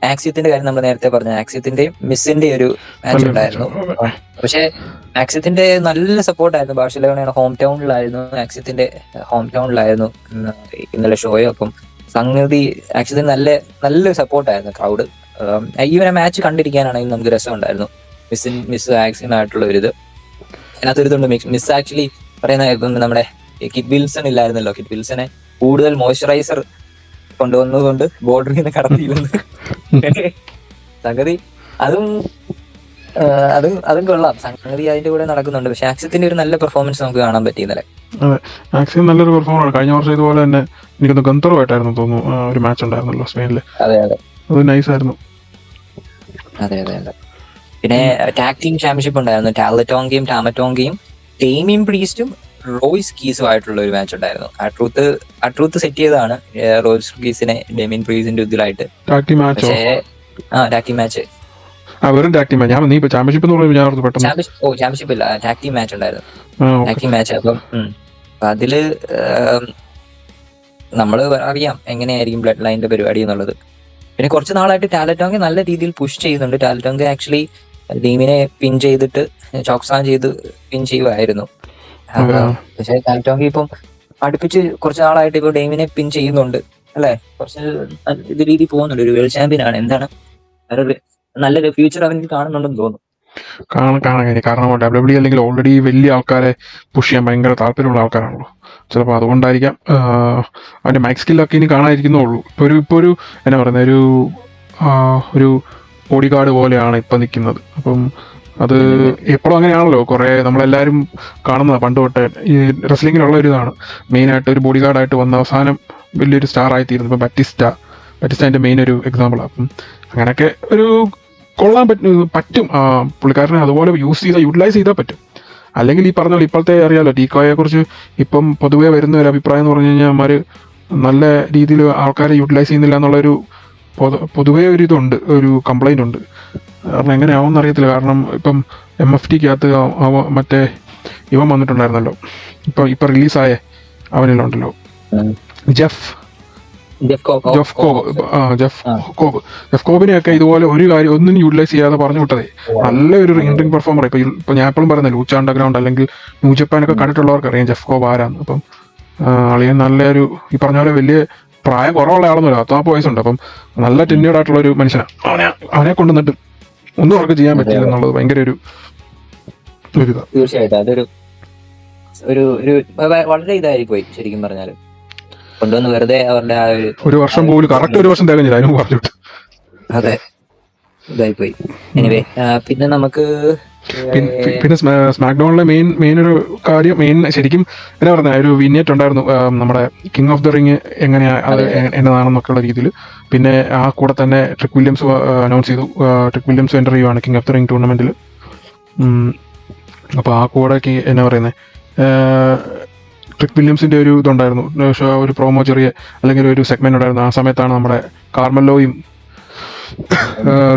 S2: ആക്സിയത്തിന്റെ കാര്യം നമ്മൾ നേരത്തെ പറഞ്ഞു. ആക്സിയത്തിന്റെയും മിസ്സിന്റെയും ഒരു മാച്ച് ഉണ്ടായിരുന്നു. പക്ഷെ ആക്സിയത്തിന്റെ നല്ല സപ്പോർട്ടായിരുന്നു. ബാഴ്സലോണയുടെ ഹോം ടൗണിലായിരുന്നു ഇന്നലെ ഷോയോ. അപ്പം സംഗതി ആക്സിയത്തിന് നല്ല സപ്പോർട്ടായിരുന്നു ക്രൗഡ്. ഈവനെ മാച്ച് കണ്ടിരിക്കാനാണെങ്കിൽ നമുക്ക് രസമുണ്ടായിരുന്നു. മിസ് ആക്സിയൻ ആയിട്ടുള്ള ഒരു ഇത് അതിനകത്തൊരിതുണ്ട്. മിസ് ആക്ച്വലി പറയുന്ന നമ്മുടെ കിഡ് വിൽസൺ ഇല്ലായിരുന്നല്ലോ. കിഡ് വിൽസനെ കൂടുതൽ മോയ്സ്ചറൈസർ കൊണ്ടുവന്നതുകൊണ്ട് ബോർഡറിൽ നിന്ന് കടത്തിയിരുന്നു സംഗതി. അതും കൊള്ളാം. സംഗതി അതിന്റെ കൂടെ നടക്കുന്നുണ്ട്. പക്ഷെ ആക്സിയത്തിന്റെ ഒരു നല്ല പെർഫോമൻസ് നമുക്ക് കാണാൻ പറ്റിയില്ലേ.
S1: അതെ, ആക്സിയൻ നല്ലൊരു പെർഫോമറാണ്. കഴിഞ്ഞ വർഷം ഇതുപോലെ തന്നെ എനിക്കൊന്ന് ഗന്ധർവായിട്ടായിരുന്നു തോന്നുന്നു ഒരു മാച്ച് ഉണ്ടായിരുന്നല്ലോ സ്പെയിനില്.
S2: അതെ അതെ,
S1: അത് നൈസായിരുന്നു.
S2: അതെ അതെ അതെ. പിന്നെ ടാഗ് ടീം ചാമ്പ്യൻഷിപ്പ് ഉണ്ടായിരുന്നു. ടാമറ്റോങ്കയും ഡേമിയൻ പ്രീസ്റ്റും റോയ്സ് കീസും ആയിട്ടുള്ള ഒരു മാച്ച് ഉണ്ടായിരുന്നു. ആ ട്രൂത്ത് സെറ്റ് ചെയ്തതാണ് റോയ്സ് കീസിനെ ഡേമിയൻ പ്രീസിന്റെ ഇതിലായിട്ട്. പക്ഷേ ടാഗ് ടീം മാച്ച്
S1: വെറും ടാഗ് ടീം മാച്ച്. ഞാൻ ചാമ്പ്യൻഷിപ്പ്
S2: ചാമ്പ്യൻഷിപ്പ് ഇല്ല, ടാഗ് ടീം മാച്ച് ഉണ്ടായിരുന്നു. Tag team match. അപ്പം അതില് നമ്മള് അറിയാം എങ്ങനെയായിരിക്കും ബ്ലഡ് ലൈനിന്റെ പരിപാടി എന്നുള്ളത്. പിന്നെ കുറച്ച് നാളായിട്ട് ടാലറ്റോങ്ക നല്ല രീതിയിൽ പുഷ് ചെയ്യുന്നുണ്ട്. ടാലറ്റോങ്ക ആക്ച്വലി ഡീമിനെ പിൻ ചെയ്തിട്ട് ചോക്സാൻ ചെയ്ത് പിൻ ചെയ്യുമായിരുന്നു. പക്ഷെ കാൽറ്റോങ്കി ഇപ്പം അടുപ്പിച്ച് കുറച്ച് നാളായിട്ട് ഇപ്പൊ ഡെയിമിനെ പിൻ ചെയ്യുന്നുണ്ട് അല്ലെ, കുറച്ച് ഇത് രീതി പോകുന്നുണ്ട്. ഒരു വേൾഡ് ചാമ്പ്യൻ ആണ്, എന്താണ് നല്ലൊരു ഫ്യൂച്ചർ അവനിൽ കാണുന്നുണ്ടെന്ന് തോന്നുന്നു.
S1: കാണാൻ കാരണം WWE അല്ലെങ്കിൽ ഓൾറെഡി വലിയ ആൾക്കാരെ പുഷ് ചെയ്യാൻ ഭയങ്കര താല്പര്യമുള്ള ആൾക്കാരാണല്ലോ. ചിലപ്പോൾ അതുകൊണ്ടായിരിക്കാം അവന്റെ മൈക്ക് സ്കില്ലൊക്കെ ഇനി കാണാതിരിക്കുന്നുള്ളൂ. ഇപ്പൊ ഒരു എന്നാ പറയുന്നത്, ഒരു ബോഡി ഗാർഡ് പോലെയാണ് ഇപ്പൊ നിൽക്കുന്നത്. അപ്പം അത് എപ്പോഴും അങ്ങനെയാണല്ലോ, കുറെ നമ്മളെല്ലാരും കാണുന്നതാണ് പണ്ട് തൊട്ടേ. ഈ റെസ്ലിങ്ങിലുള്ള ഒരു ഇതാണ്, മെയിനായിട്ട് ഒരു ബോഡി ഗാർഡായിട്ട് വന്ന അവസാനം വലിയൊരു സ്റ്റാർ ആയിത്തീരുന്നു. ഇപ്പൊ ബറ്റിസ്റ്റന്റെ മെയിൻ ഒരു എക്സാമ്പിൾ. അപ്പം അങ്ങനെയൊക്കെ ഒരു കൊള്ളാൻ പറ്റും പുള്ളിക്കാരനെ അതുപോലെ യൂട്ടിലൈസ് ചെയ്താൽ പറ്റും. അല്ലെങ്കിൽ ഈ പറഞ്ഞ ഇപ്പോഴത്തെ അറിയാലോ, ടീക്കോയെ കുറിച്ച് ഇപ്പം പൊതുവെ വരുന്ന ഒരു അഭിപ്രായം എന്ന് പറഞ്ഞു കഴിഞ്ഞാൽ അവന്മാര് നല്ല രീതിയിൽ ആൾക്കാരെ യൂട്ടിലൈസ് ചെയ്യുന്നില്ല എന്നുള്ളൊരു പൊതുവേ ഒരു ഇതുണ്ട്, ഒരു കംപ്ലൈന്റ് ഉണ്ട്. കാരണം എങ്ങനെയാവും അറിയത്തില്ല. കാരണം ഇപ്പം MFTക്കകത്ത് മറ്റേ ഇവൻ വന്നിട്ടുണ്ടായിരുന്നല്ലോ, ഇപ്പൊ റിലീസായ അവനിലുണ്ടല്ലോ, ജെഫ് കോബിനെയൊക്കെ ഇതുപോലെ ഒരു കാര്യം ഒന്നും യൂട്ടിലൈസ് ചെയ്യാതെ പറഞ്ഞു വിട്ടതേ. നല്ലൊരു ഇൻറിംഗ് പെർഫോമർ. ഇപ്പൊ ഞാൻ എപ്പോഴും പറയുന്നത് ലൂച്ച അണ്ടർഗ്രൗണ്ട് അല്ലെങ്കിൽ ന്യൂ ജപ്പാനൊക്കെ കണ്ടിട്ടുള്ളവർക്ക് അറിയാം ജെഫ് കോബ് ആരാന്ന്. അപ്പം അളിയൻ നല്ലൊരു ഈ പറഞ്ഞ പോലെ വലിയ പ്രായം കുറവുള്ള ആളൊന്നുമില്ല, 40 വയസ്സുണ്ട്. അപ്പം നല്ല ടെന്യൂർഡ് ആയിട്ടുള്ള ഒരു മനുഷ്യനാണ്. അവനെ കൊണ്ടുവന്നിട്ട് ഒന്നും അവർക്ക് ചെയ്യാൻ പറ്റില്ല എന്നുള്ളത് ഭയങ്കര ഒരു ഇതാ.
S2: തീർച്ചയായിട്ടും അതൊരു വളരെ ഇതായിരിക്കും പോയി ശരിക്കും പറഞ്ഞാല്. കൊണ്ടുവന്ന് വെറുതെ അവരുടെ ആ
S1: ഒരു വർഷം പോലും കറക്റ്റ് ഒരു വർഷം തികഞ്ഞില്ല അതിനും പറഞ്ഞിട്ട്.
S2: അതെ, ഇതായിപ്പോയി. എനിവേ പിന്നെ നമുക്ക്
S1: പിന്നെ സ്മാക്ഡൗണിലെ മെയിൻ ഒരു കാര്യം, ശരിക്കും എന്നാ പറഞ്ഞ ഒരു വിന്യറ്റ് ഉണ്ടായിരുന്നു നമ്മുടെ കിങ് ഓഫ് ദ റിങ് എങ്ങനെയാ അത് എന്നതാണെന്നൊക്കെയുള്ള രീതിയിൽ. പിന്നെ ആ കൂടെ തന്നെ ട്രിക് വില്യംസ് അനൗൺസ് ചെയ്തു, ട്രിക് വില്യംസ് എൻ്റർ ചെയ്യുവാണ് കിങ് ഓഫ് ദ റിങ് ടൂർണമെന്റിൽ. അപ്പോൾ ആ കൂടെ എന്നാ പറയുന്നത്, ട്രിക് വില്യംസിന്റെ ഒരു ഇതുണ്ടായിരുന്നു, ഒരു പ്രോമോ ചെറിയ അല്ലെങ്കിൽ ഒരു സെഗ്മെന്റ് ഉണ്ടായിരുന്നു. ആ സമയത്താണ് നമ്മുടെ കാർമലോയും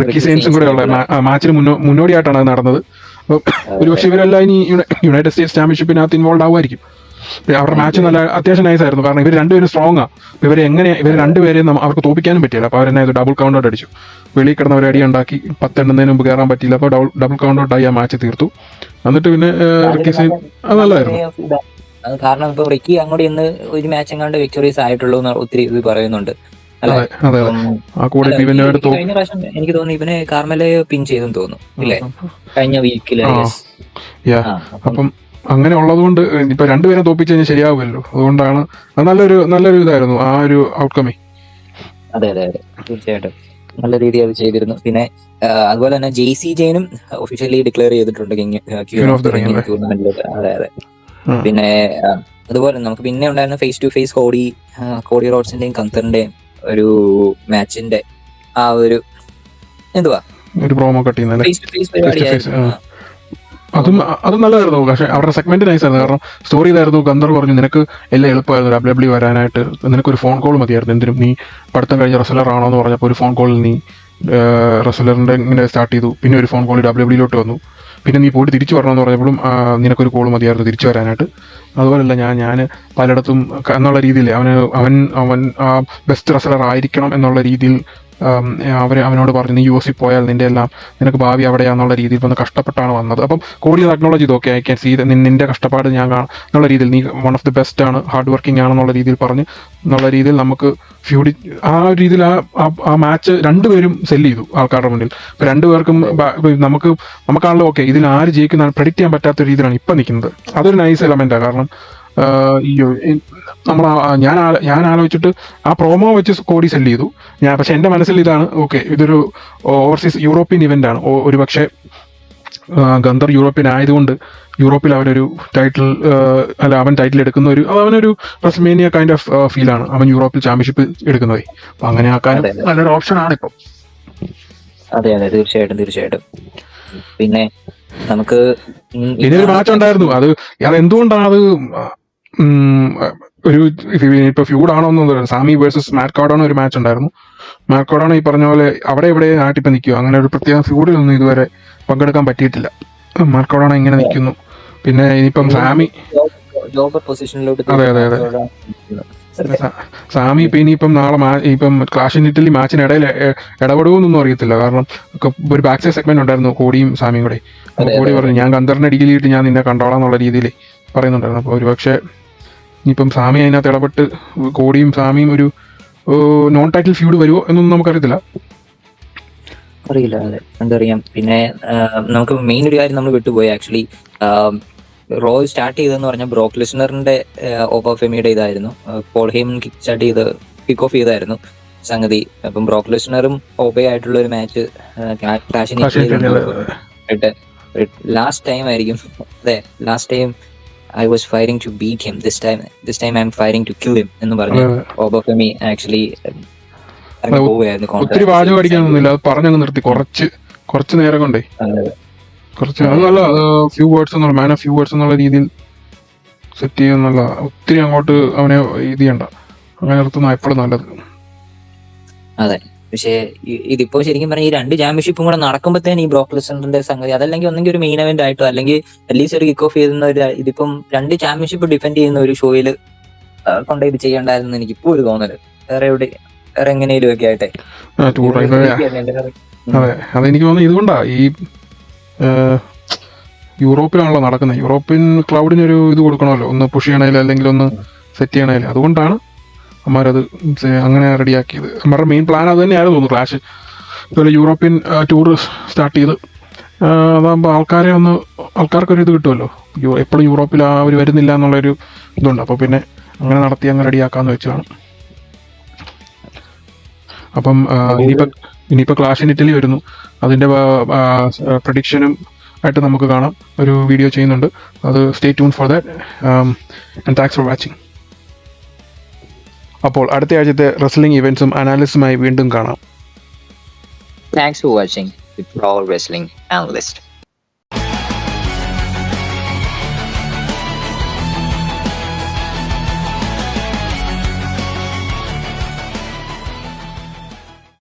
S1: റിക്കി സെയിൻസും കൂടെ ഉള്ള മാച്ചിന് മുന്നോടിയായിട്ടാണ് അത് നടന്നത്. ഒരുപക്ഷെ ഇവരെല്ലാം ഇനി യുണൈറ്റഡ് സ്റ്റേറ്റ്സ് ചാമ്പ്യൻഷിപ്പിനകത്ത് ഇൻവോൾവ് ആവുമായിരിക്കും. അവരുടെ മാച്ച് നല്ല അത്യാവശ്യം നൈസ് ആയിരുന്നു. കാരണം ഇവർ രണ്ടുപേരും സ്ട്രോങ് ആ. ഇവർ രണ്ടുപേരെയും അവർക്ക് തോപ്പിക്കാനും പറ്റില്ല. അപ്പോൾ അവരെന്നെ ഡബിൾ കൗണ്ട് ഔട്ട് അടിച്ചു. വെളിയിൽ കിടന്ന ഒരു അടി ഉണ്ടാക്കി 10 എണ്ണുന്നതിന് മുമ്പ് കയറാൻ പറ്റിയില്ല. അപ്പോൾ ഡബിൾ കൗണ്ട് ഔട്ട് ആയി ആ മാച്ച് തീർത്തു. എന്നിട്ട് പിന്നെ റിക്കി സെയിൻ അത് നല്ലതായിരുന്നു.
S2: കാരണം ഇപ്പൊ റിക്കി അങ്ങോട്ട് ഇന്ന് ഒരു മാച്ച് എങ്ങാണ്ട് വിക്ടോറിയസ് ആയിട്ടുള്ളൂ എന്ന് ഒത്തിരി ഇത് പറയുന്നുണ്ട്. കഴിഞ്ഞ പ്രാവശ്യം എനിക്ക് തോന്നുന്നു ഇവനെ കാർമലയെ പിൻ ചെയ്തെന്ന് തോന്നുന്നു ഇല്ലേ, കഴിഞ്ഞ വീക്കില്.
S1: അപ്പം അങ്ങനെ ഉള്ളതുകൊണ്ട് ഇപ്പൊ രണ്ടുപേരെ തോപ്പിച്ച് കഴിഞ്ഞാൽ ശരിയാവുമല്ലോ. അതുകൊണ്ടാണ് അത് നല്ലൊരു ഇതായിരുന്നു ആ ഒരു ഔട്ട്കമേ.
S2: അതെ തീർച്ചയായിട്ടും നല്ല രീതിയിൽ അത് ചെയ്തിരുന്നു. പിന്നെ അതുപോലെ തന്നെ JC ജെയിനും ഒഫീഷ്യലി ഡിക്ലെയർ ചെയ്തിട്ടുണ്ട് ടൂർണമെന്റിൽ. അതെ. പിന്നെ അതുപോലെ നമുക്ക് പിന്നെ ഉണ്ടായിരുന്ന ഫേസ് ടു ഫേസ് കോഡി റോഡ്സിന്റെയും കന്തറിന്റെയും ഒരു മാച്ചിന്റെ ആ ഒരു എന്തുവാ
S1: ഒരു പ്രോമോ കട്ട് ചെയ്യുന്നത് അതും നല്ലതായിരുന്നു. പക്ഷെ അവരുടെ സെഗ്മെന്റ് നൈസ് ആയിരുന്നു. കാരണം സ്റ്റോറി ഇതായിരുന്നു. ഗന്ധർ പറഞ്ഞു നിനക്ക് എല്ലാം എളുപ്പമായിരുന്നു WWE വരാനായിട്ട്, നിനക്കൊരു ഫോൺ കോൾ മതിയായിരുന്നു. എന്തിനും നീ പഠിത്തം കഴിഞ്ഞ റെസ്ലർ ആണോ എന്ന് പറഞ്ഞപ്പോൾ ഒരു ഫോൺ കോളിൽ നീ റെസ്ലറിന്റെ ഇങ്ങനെ സ്റ്റാർട്ട് ചെയ്തു. പിന്നെ ഒരു ഫോൺ കോൾ WWEയിലോട്ട് വന്നു. പിന്നെ നീ പോയിട്ട് തിരിച്ചു വരണമെന്ന് പറഞ്ഞപ്പോഴും നിനക്കൊരു കോൾ മതിയായിരുന്നു തിരിച്ചു വരാനായിട്ട്. അതുപോലല്ല ഞാൻ പലയിടത്തും എന്നുള്ള രീതിയിൽ അവൻ ബെസ്റ്റ് റെസ്ലർ ആയിരിക്കണം എന്നുള്ള രീതിയിൽ അവനോട് പറഞ്ഞു നീ UFC പോയാൽ നിനക്ക് ഭാവി അവിടെയാന്നുള്ള രീതിയിൽ വന്ന് കഷ്ടപ്പെട്ടാണ് വന്നത്. അപ്പം കോടി അക്നോളജ് ചെയ്തു, ഓക്കെ ഐ ക്യാൻ സീ നിന്റെ കഷ്ടപ്പാട് ഞാൻ എന്നുള്ള രീതിയിൽ നീ വൺ ഓഫ് ദി ബെസ്റ്റ് ആണ്, ഹാർഡ് വർക്കിംഗ് ആണെന്നുള്ള രീതിയിൽ പറഞ്ഞ് എന്നുള്ള രീതിയിൽ നമുക്ക് ആ ഒരു രീതിയിൽ ആ മാച്ച് രണ്ടുപേരും സെല്ല് ചെയ്തു ആൾക്കാരുടെ മുന്നിൽ. ഇപ്പൊ രണ്ടുപേർക്കും നമുക്കാണല്ലോ ഓക്കെ ഇതിൽ ആര് ജയിക്കുന്ന പ്രെഡിക്റ്റ് ചെയ്യാൻ പറ്റാത്ത രീതിയിലാണ് ഇപ്പൊ നിൽക്കുന്നത്. അതൊരു നൈസ് എലമെന്റാണ്. കാരണം ഞാൻ ആലോചിച്ചിട്ട് ആ പ്രോമോ വെച്ച് കോടി സെല്ല് ചെയ്തു പക്ഷെ എന്റെ മനസ്സിൽ ഇതാണ്, ഓക്കെ ഇതൊരു ഓവർസീസ് യൂറോപ്യൻ ഇവന്റ് ആണ്. ഒരു പക്ഷേ ഗന്ധർ യൂറോപ്യൻ ആയതുകൊണ്ട് യൂറോപ്പിൽ അവനൊരു ടൈറ്റിൽ അവൻ ടൈറ്റിൽ എടുക്കുന്ന അവനൊരു റെസ്ൽമേനിയ കൈൻഡ് ഓഫ് ഫീലാണ് അവൻ യൂറോപ്പിൽ ചാമ്പ്യൻഷിപ്പ് എടുക്കുന്നത്. അപ്പൊ അങ്ങനെ ആക്കാനും നല്ലൊരു ഓപ്ഷൻ ആണ് ഇപ്പം.
S2: അതെ തീർച്ചയായിട്ടും. പിന്നെ നമുക്ക്
S1: ഇനിയൊരു മാച്ച് ഉണ്ടായിരുന്നു. അത് എന്തുകൊണ്ടാണ് അത് ഒരു ഇപ്പൊ ഫ്യൂഡാണോന്ന് സാമി വേഴ്സസ് മാറ്റ് കാർഡോണോ ഒരു മാച്ച് ഉണ്ടായിരുന്നു. മാറ്റ് കാർഡോണോ ഈ പറഞ്ഞ പോലെ അവിടെ ഇവിടെ നാട്ടിപ്പോ നിൽക്കുക. അങ്ങനെ ഒരു പ്രത്യേക ഫ്യൂഡിലൊന്നും ഇതുവരെ പങ്കെടുക്കാൻ പറ്റിയിട്ടില്ല. മാറ്റ് കാർഡോണോ ഇങ്ങനെ നിൽക്കുന്നു. പിന്നെ ഇനിയിപ്പം സാമി
S2: ജോബർ പൊസിഷനിലോട്ട്
S1: അതെ സാമി ഇപ്പൊ ഇനിയിപ്പം നാളെ ഇപ്പം ക്ലാഷ് ഇൻ ഇറ്റലി മാച്ചിനിടയിൽ ഇടപെടുമെന്നൊന്നും അറിയത്തില്ല. കാരണം ഒരു ബാക്ക് സൈഡ് സെഗ്മെന്റ് ഉണ്ടായിരുന്നു കോടിയും സാമിയും കൂടെ. അപ്പൊ കോടി പറഞ്ഞു ഞാൻ ഗന്ധറിനെ ഡിഗ്രിയിട്ട് ഞാൻ നിന്നെ കണ്ടോളാം എന്നുള്ള രീതിയിൽ പറയുന്നുണ്ടായിരുന്നു. അപ്പൊ ഒരുപക്ഷെ ഇനിയിപ്പം സാമി അതിനകത്ത് ഇടപെട്ട് കോടിയും സാമിയും ഒരു നോൺ ടൈറ്റിൽ ഫ്യൂഡ് വരുമോ എന്നൊന്നും നമുക്കറിയത്തില്ല.
S2: അറിയില്ല, അതെ കണ്ടറിയാം. പിന്നെ നമുക്ക് മെയിൻ ഒരു കാര്യം നമ്മൾ വിട്ടുപോയി ആക്ച്വലി. റോ സ്റ്റാർട്ട് ചെയ്തതെന്ന് പറഞ്ഞാൽ ബ്രോക്ക് ലെസ്നറിന്റെ ഓഫ് ഫെമിയുടെ ഇതായിരുന്നു. പോൾ ഹേമൻ കിക്ക് ഓഫ് ചെയ്തായിരുന്നു സംഗതി. അപ്പം ബ്രോക്ക് ലെസ്നറും ഓബേ ആയിട്ടുള്ള ഒരു മാച്ച് ലാസ്റ്റ് ടൈം ആയിരിക്കും. അതെ, last time I was fighting to beat him. This time I'm fighting to kill him എന്ന് പറഞ്ഞു ഓബ ഫെമി ആക്ച്വലി
S1: ഒത്തിരി വാചകം അടിക്കാനൊന്നുമില്ല, അത് പറഞ്ഞങ്ങ് നിർത്തി കുറച്ച് നേരം കൊണ്ടേ കുറച്ച് അത് നല്ല ഫ്യൂ വേർഡ്സ് എന്നുള്ള മാൻ ഓഫ് ഫ്യൂ വേർഡ്സ് എന്നുള്ള രീതിയിൽ സെറ്റ് ചെയ്യുന്നുള്ള. ഒത്തിരി അങ്ങോട്ട് അവനെ ഇത് ചെയ്യണ്ട, അങ്ങനെ നിർത്തുന്ന എപ്പോഴും നല്ലത്.
S2: അതെ, പക്ഷേ ഇതിപ്പോ ശരിക്കും പറഞ്ഞാൽ ഈ 2 ചാമ്പ്യൻഷിപ്പും കൂടെ നടക്കുമ്പോഴത്തേന് ഈ ബ്രോക്ക് ലെസ്നറിന്റെ സംഗതി അതല്ലെങ്കിൽ ഒന്നെങ്കിൽ ഒരു മെയിൻ ഇവന്റ് ആയിട്ടോ അല്ലെങ്കിൽ അറ്റ്ലീസ്റ്റ് ഒരു കിക്ക് ഓഫ് ചെയ്യുന്ന ഒരു ഇതിപ്പം 2 ചാമ്പ്യൻഷിപ്പ് ഡിഫെൻഡ് ചെയ്യുന്ന ഒരു ഷോയിൽ കൊണ്ട് ഇത് ചെയ്യേണ്ടായിരുന്നു എനിക്ക് ഇപ്പോൾ ഒരു തോന്നല്. വേറെ എങ്ങനെയും ഒക്കെ ആയിട്ടെ.
S1: അതെ, അതെനിക്ക് തോന്നുന്നു ഇതുകൊണ്ടാ ഈ യൂറോപ്പിലാണല്ലോ നടക്കുന്നത്. യൂറോപ്യൻ ക്ലൗഡിനൊരു ഇത് കൊടുക്കണമല്ലോ, ഒന്ന് പുഷ് ചെയ്യണേലും അല്ലെങ്കിൽ ഒന്ന് സെറ്റ് ചെയ്യണേലും. അതുകൊണ്ടാണ് അമ്മാരത് അങ്ങനെ റെഡിയാക്കിയത്. അമ്മാരുടെ മെയിൻ പ്ലാൻ അത് തന്നെയായിരുന്നു തോന്നുന്നു. ക്ലാഷ് ഇതുപോലെ യൂറോപ്യൻ ടൂർ സ്റ്റാർട്ട് ചെയ്ത് അതാകുമ്പോൾ ആൾക്കാർക്കൊരു ഇത് കിട്ടുമല്ലോ. എപ്പോഴും യൂറോപ്പിൽ അവർ വരുന്നില്ല എന്നുള്ളൊരു ഇതുണ്ട്. അപ്പോൾ പിന്നെ അങ്ങനെ നടത്തി അങ്ങ് റെഡിയാക്കാന്ന് വെച്ചാണ്. അപ്പം ഇനിയിപ്പോൾ ക്ലാഷ് ഇൻ ഇറ്റലി വരുന്നു. അതിൻ്റെ പ്രഡിക്ഷനും ആയിട്ട് നമുക്ക് കാണാം, ഒരു വീഡിയോ ചെയ്യുന്നുണ്ട്. അത് stay tune for that and thanks for watching. അപ്പോൾ അടുത്ത ആഴ്ചത്തെ റെസ്ലിംഗ് ഇവന്റ്സും അനാലിസിസുമായി വീണ്ടും കാണാം.
S2: Thanks for watching the Pro Wrestling Analyst.